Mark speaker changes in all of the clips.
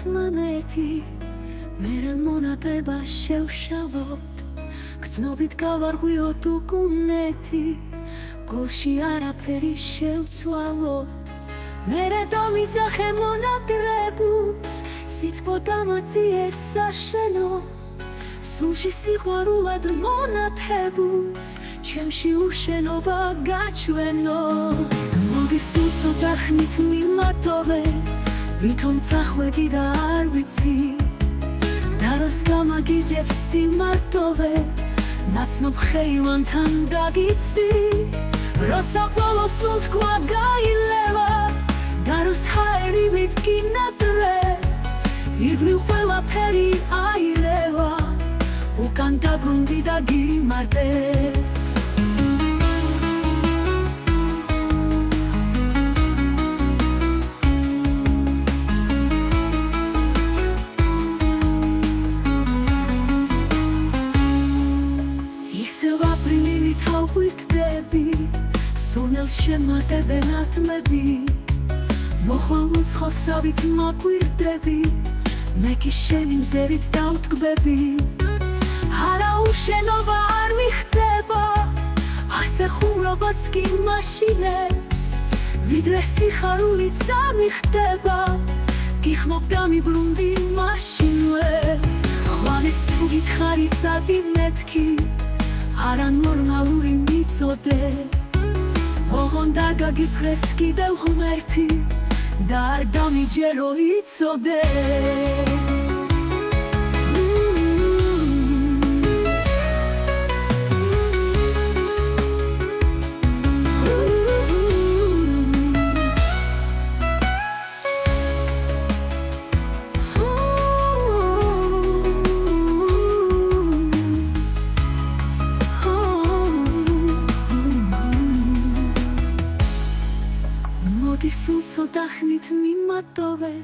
Speaker 1: ერთმანეთი მერე მონათება შევშალოთ გრძნობით გავარღვიოთ უკუნეთი გულში არაფერი შევცვალოთ მერე დავიძახე მონადრებულს სითბო დამაწიეს საშენო სულში სიყვარულად მონათებულს ჩემში უშენობა გაჩვენო მოდი სულსა ხმით მიმატოვე ვითომ წახვედი და არ ვიცი და რას გამაგიზებს სიმარტოვე ნაცნობ ხეივანთან დაგიცდი როცა ბოლოს უთქვა გაილევა და როს ჰაერივით გინადრე ირგვლივ ყველაფერი აირევა უკან დაბრუნდი და გიმარტე სუნელს შემატებენ ათმები მოხვალ უცხოსავით მაკვირდები მე კი შენი მზერით დავტკბები არა უშენობა არ ვიხდება ასე ხუმრობაც კი მაშინებს ვიდრე სიხარული წამიხდება გიხმობ დამიბრუნდი მაშინვე ხვალიც თუ გითხარი წადი მეთქი არანორმალური მიწოდე ოღონ და გაგიწყეს კიდევ ღმერთი და არ დამიჯერო იცოდე სულსო დახნით მიმატოვე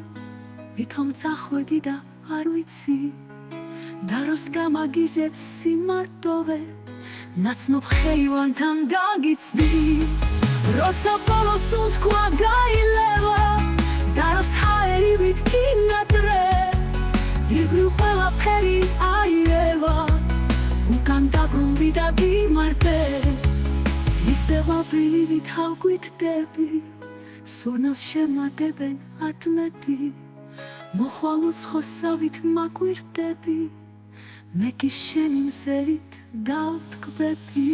Speaker 1: ვითომ წახვედი და არ ვიცი და როს გამაგიზებს სიმარტოვე ნაცნობ ხეივანთან დაგიცდი როცა ბოლოს უთქვა გაილევა და როს ჰაერივით გინადრე ირგვლივ ყველაფერი აირევა უკან დაბრუნდი და გიმარტე ისევ აპრილივით ავკვიტდები სუნელს შემატებენ ათმები მოხვალ უცხოსავით მაკვირდები მე კი შენი მზერით დავტკბები